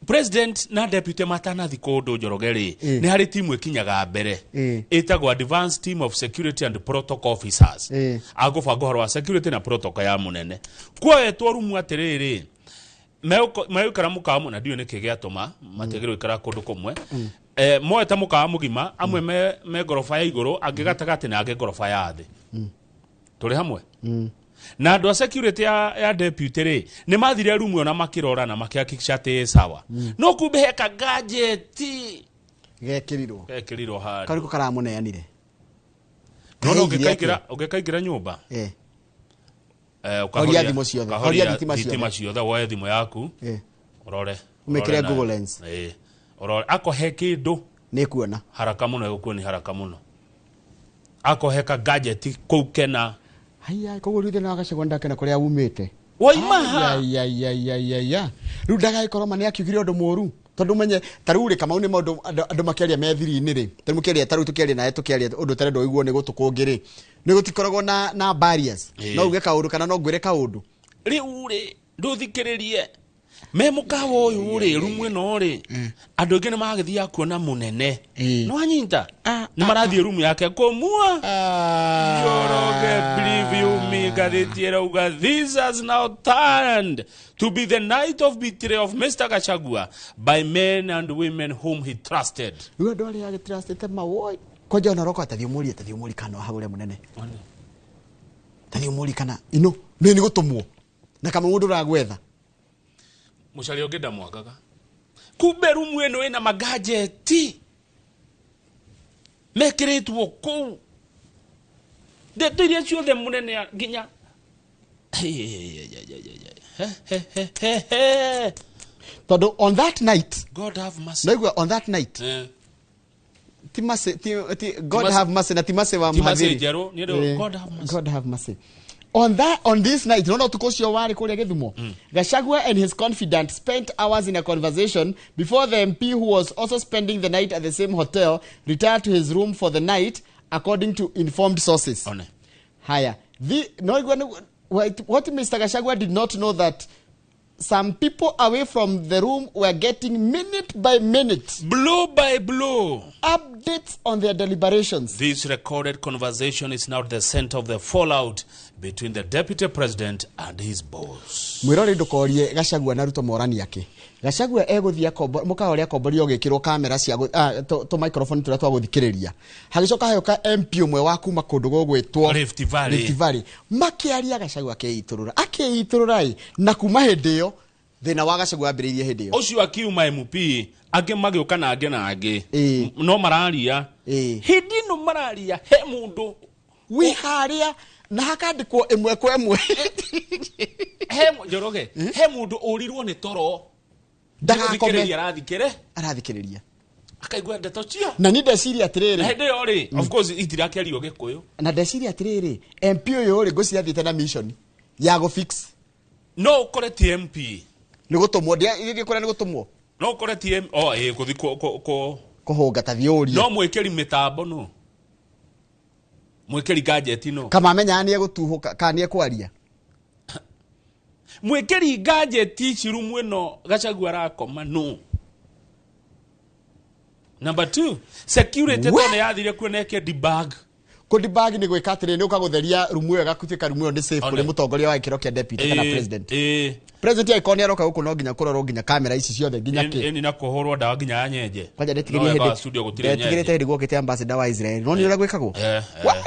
president na deputy matana thikundu Njoroge ri ni hari timu ikinyaga mbere itagwo advanced team of security and protocol officers agubanga horo wa security na protocol ya munene kwetwo rumu atiriri meukara mukamu na dio niki giatuma mategero ikara kundu kumwe moeta mukamu mugima amwe me gorofa ya iguru angigatagati na angi gorofa ya thi turi hamwe na andu a security ya deputy ri ni mathire rumu ona makirora na makiakikisha ati sawa no kumbe heka gadget gekirirwo hari kariko karamuneanire no ungekaikira nyumba horia thimo ciothe horia thitima ciothe woe thimo yaku urore umekire Google Lens urore akohe kindu ni kuona haraka muno gukuoni haraka muno akoheka gadget kukena haya koguo ruthe na Gachagua ndakena kuria umite waima ya riu ndagaikorwo mani akiugire undu moru tondu menye taruri kama une maundu andu makiaria methiri-ini ri tari mukiaria taru tukiaria nae tukiaria undu tarendo iguo ni gutukungiri ni gutikoragwo na barriers no uge kaundu kana no ngwire kaundu riu ri nduthikiririe me mukawa uyu ri rumwe no ri andu ingi ni magithia kuona munene no anyita ni marathie rumu yake komua yoroge preview me gadetiera uga this has now turned to be the night of betrayal of Mr. Gachagua by men and women whom he trusted. Uyo ndo ali trusted mawoi koja onaroko atathio muri kana hagure munene tathio muri kana ino ni gutumwo na kama mundu ragwetha mucari ongenda mwakaga kumbe rumu eno ina magajeti mekiritwo ku ndeto iria ciothe munene nginya todo on that night God have mercy no on that night God have mercy na timase wa mhadhiri God have mercy on this night no tukocio wari kuria Githumo Gachagua and his confidant spent hours in a conversation before the MP who was also spending the night at the same hotel retired to his room for the night according to informed sources. Haya what Mr. Gachagua did not know that some people away from the room were getting minute by minute, blow by blow, updates on their deliberations. This recorded conversation is now the center of the fallout between the deputy president and his boss. Mwirori ndukorie Gachagua na Ruto morani yake. Gachagua eguthia mukahoria komborio gikirwo kamera cia to microphone turia twa guthikiriria. Hagicoka hayoka MP umwe wa kuma kundu gugwitwo Rift Valley. Makiaria Gachagua akeiturura na kuma hindi yo thina wa Gachagua ambiririe hindi yo. Ucio akiuma MP age magioka na age na age. No mararia. Hindi no mararia he mundu wi haria na hakandikwo imwe kwa imwe he njoroge he mundu urirwo ni toro ndagakombe arathikiriria akaigwa ndeto cio na ni ndeciria atiriri na hindi yo ri of course itirakiario gikuyu na ndeciria atiriri MP uyu ri gucia thiete na mission ya go fix no ukore TMP ni gutumwo ndia kore ni gutumwo no ukore TM kuthi kuhunga ta thiuria no mwekeri mitambo no mwekeri gadget no kama amenya ni egutuhuka kana ni ekwaria mwekeri gadget cirumu eno Gachagua rakoma no. Number 2 security tone yathire kuoneke debug ko debug ni gwika atire ni ukagutheria rumu ega kutika rumu ndi safe kuri mutongoria wa ikiro kia deputy kana president president ya ikoni aroka guku no nginya kuroro nginya kamera ici ciothe nginya ki ni na kuhorwo ndawa nginya ya nyenje kwaja ndetigirie hindi studio gutire nyenje ndetigirie hindi gwokete ambassador wa Israel no ni ura gwikagwo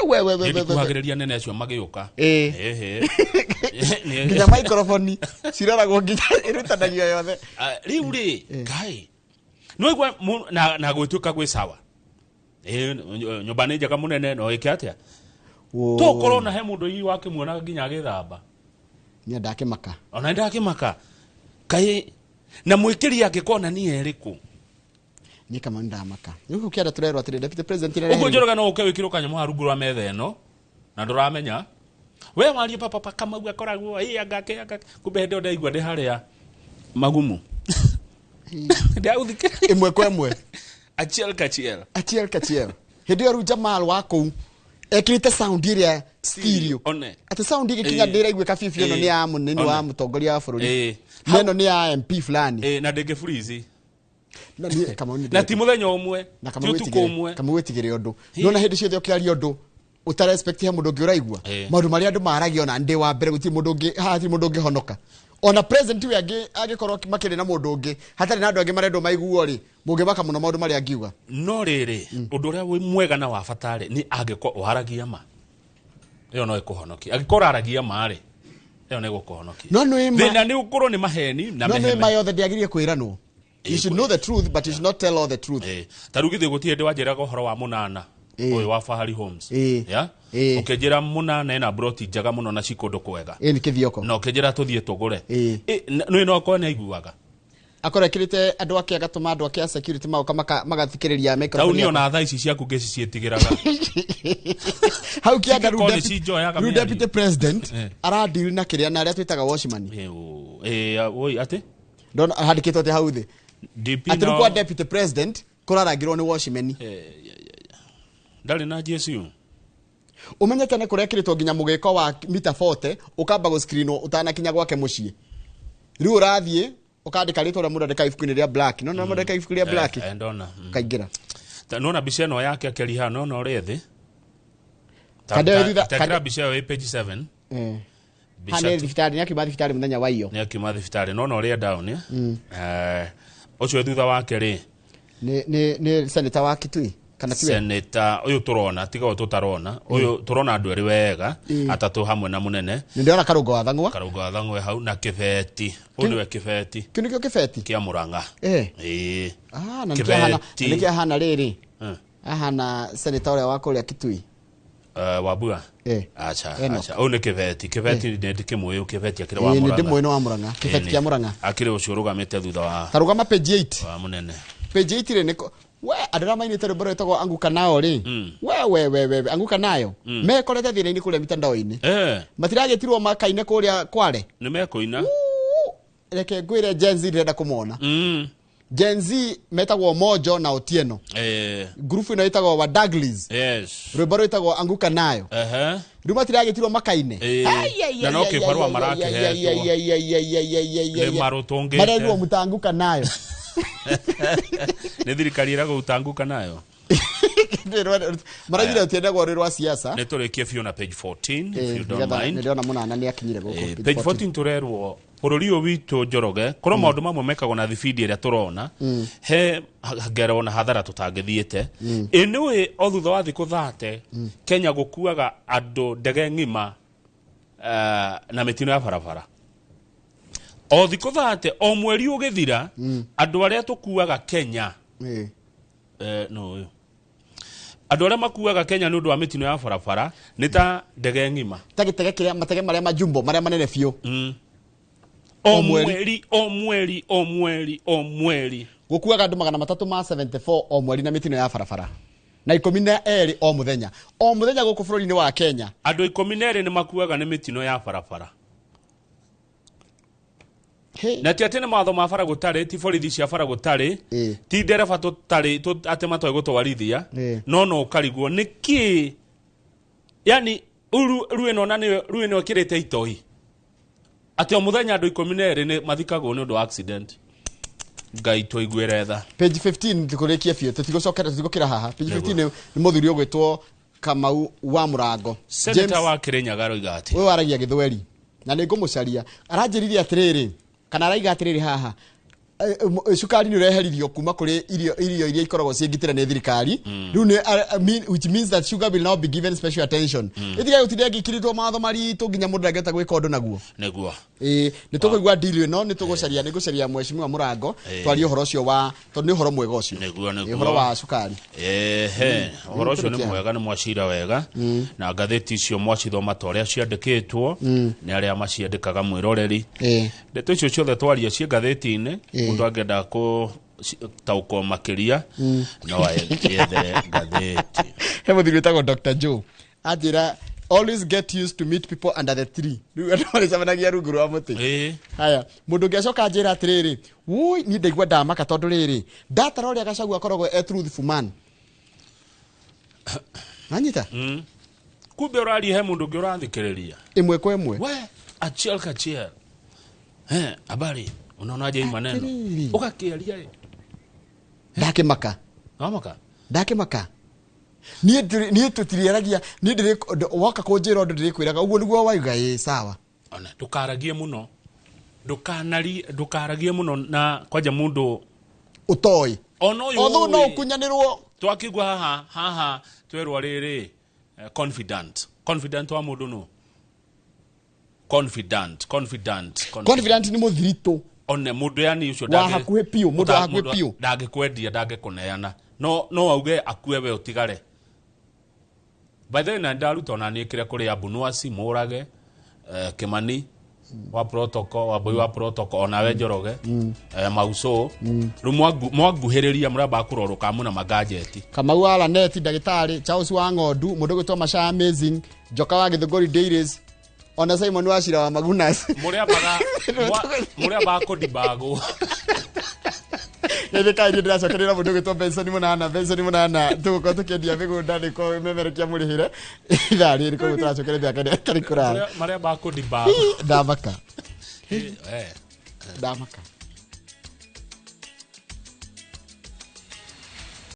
we kuhagiriria nene acio magiyuka nginya microphone ciraragwo nginya irutanagio yothe riu ri kai no igwa na gwituka gwi sawa nyumba ni njega munene no ike atia to korona he mundu yi wake muona nginya agithamba ni ndakimaka ona ndakimaka kai na mwikiri yake kona ni eriku ni kama ndamaka yuko kiada turerwa atire deputy president ile ugo njoroga no uke wikiro kanyamu harungu rwa metha eno na nduramenya we wari papa kama gwa koragwo agake kumbe hende ndaigwa ndi haria magumu ndia uthike imwe kwa imwe achiel kachiel hindi yo jamal wako ekirite sound iria stereo ati sound igi kinya ndira igwe kafifi no ni ya munini wa mutongoria wa bururi neno ni ya MP fulani na ndege freeze na ni kama ni na timuthenya umwe na kama wetigire undu nona hindi ciothe ukiaria undu uta respect he mundu ngiraigwa maundu mari andu maragio na ndi wa mbere guti mundu ngi hati mundu ngi honoka ona president we agikorwo makire na mundu ngi hatari na andu angi marendo maiguo ri mungibaka muno maundu mari angiuga no riri undu ria wi mwega na wa fatari ni agiko uharagia ma iyo no ikuhonoki agikora aragia mari iyo ne gukuhonoki no no ima thina ni ukorwo ni maheni na meheme no no ima yothe ndiagirie kwiranwo you should know the truth but you should not tell all the truth tarugithi gutie ndi wanjiraga uhoro wa munana oyo wa Fahari Homes ya ukejera muna na ena broti jaga muno na cikondo kwega ni kithioko no ukejera tuthie tugure no ko ne iguaga akora kirite andu ake agatuma andu ake security mauka magathikiriria microphone tauni ona thaa ici ciaku ngeci cietigiraga hau kianda ru deputy president ara deal na kiria na aria twitaga washman oi ate don handikitwo te hau thi ati kwa deputy president kuraragirwo ni washman ndari na Jesu umenyete ne kuria kiritwo nginya mugeko wa mita 40 ukamba go screen utanakinya gwake mucii riu urathie ukandika ritwa ria mundu ndekaifuku-ini ria black no mundu ndekaifuku ria black ndona kaingira nona bica ino yake akeriha no rethi takira bica yo page 7 hane thibitari ni akiuma thibitari muthenya wa iyo ni akiuma thibitari no ria down ucio thutha wake ri ni senator wa Kitui kana tiwe senator uyu turona tiga tutarona uyu turona andu eri wega atatu hamwe na munene ni ndiona Karungo wa Thang'wa hau na Kibeti undu we Kibeti kinikio Kibeti kia Murang'a na nikia hana riri ahana senator ria wa kuria Kitui wabua acha une Kibeti ni ndikimwe Kibeti akire wa Murang'a ni ndimwe no wa Murang'a Kibeti kia Murang'a akire ucio rugamite thutha wa Karugama page 8 wa munene page 8 niko we adara mainite rubero itago anguka nao ri we anguka nayo mekorete thina-ini kuria mitandao-ini matiragetirwo makaine kuria Kware ni mekoina reke ngwire Gen Z renda kumona Gen Z metagwo Mojo na Otieno group ino itagwo wa Douglas rubero itago anguka nayo riu matiragetirwo makaine na no kibarua marake he marutungi marerwo mutanguka nayo ne thirikari irago utanguka nayo maragire utienda gwa siasa ne turekie fio na page 14 if you don't mind ndiona munana ni akinyire guko page 14 turerwo bururi witu Njoroge koro maundu mamwe mekagwo na thibidi iria turona he ngero na hathara tutangithiete inui o thutha wa thiku 30 Kenya gukuaga andu ndege ngima na mitino ya barabara o thiku 30 o mweri ugithira andu aria tukuaga Kenya no andu aria makuaga Kenya ni undu wa mitino ya barabara ni ta ndege ngima tagitege kiria matege maria majumbo maria manene fio o mweri gukuaga andu 374 o mweri na mitino ya barabara na 12 o muthenya guku bururi-ini wa Kenya andu 12 ni makuaga ni mitino ya barabara na tiatene matho ma bara gutari ti borithi cia bara gutari ti ndereba tutari ate matwe gutwarithia no ukarigwo niki yani rueno na rueno kirete itoi ati o muthenya andu 12 ni mathikagwo ni undu wa accident ngai twaigueretha page 15 tikurikie fio tutigukira haha page 15 ni muthuri ogwetwo Kamau wa Murango senator wa Kirinyaga roigati we waragia Githweri na ni ngumucaria aranjiririe atiriri kana araiga atiriri haha sukari ni ureheririo kuma kuri irio iria ikoragwo ciengitire ni thirikari riu ni which means that sugar will now be given special attention ithira gutire gikiritwo matho mari to nginya mundu ndageta gwika undu naguo ni tukuigwa deal ino ni tugucaria mheshimiwa Murango twari uhoro ucio wa tondu ni uhoro mwega ucio uhoro wa sukari uhoro ucio ni mwega ni mwacira wega na ngatheti icio mwacithoma toria ciandikitwo ni aria maciandikaga mwiroreri ndeto icio ciothe twaria cia ngatheti-ini mundu angenda ko tauko makiria no ayethere ngatheti he muthiri wetagwo Dr. Joe ajira always get used to meet people under the tree riu andu maricamanagia rungu rwa muti haya mundu ngecoka ajira atiriri wui ni ndaigua ndamaka tondu riri ndatara uria Gacagu akoragwo truthful man nanyita kumbe urari he mundu ngi urathikiriria imwe kwa imwe we achiel kachiel habari unaonaje hii maneno ukakialia ndakimaka nie tutiriaragia nie ndire waka kunjira undu ndire kwiraga uguo niguo waiga sawa ona ndukaragie muno ndukaragie muno na kwaja mundu utoi ono yo otho no kunyanirwo twakigwa haha twerwa riri confident wa mundu no confident ni muthirito one mundu yani ucio wa hakuhe pio mundu hakuhe pio ndangikwendia ndangikuneana no auge akue we utigare by the way na ndaruta na niekire kuri Abunuasi Murage Kimani wa protocol wa boy wa protocol ona we Njoroge Mauso mwanguhiriria muramba kuroroka muna magajeti Kamau wa Laneti ndagitari Charles wa Ng'ondu mundu gwitwa Mashujaa amazing Joka wa Githunguri Dairies ona Simon wa Shira wa Magunas muria bako dibago Nende kai ndira cokerera mundu gwitwa Benson Munana tuko tukendia migunda ni ko memerekia murihire ithari ni ko turacokereria kari kurara maria bako dibago Damaka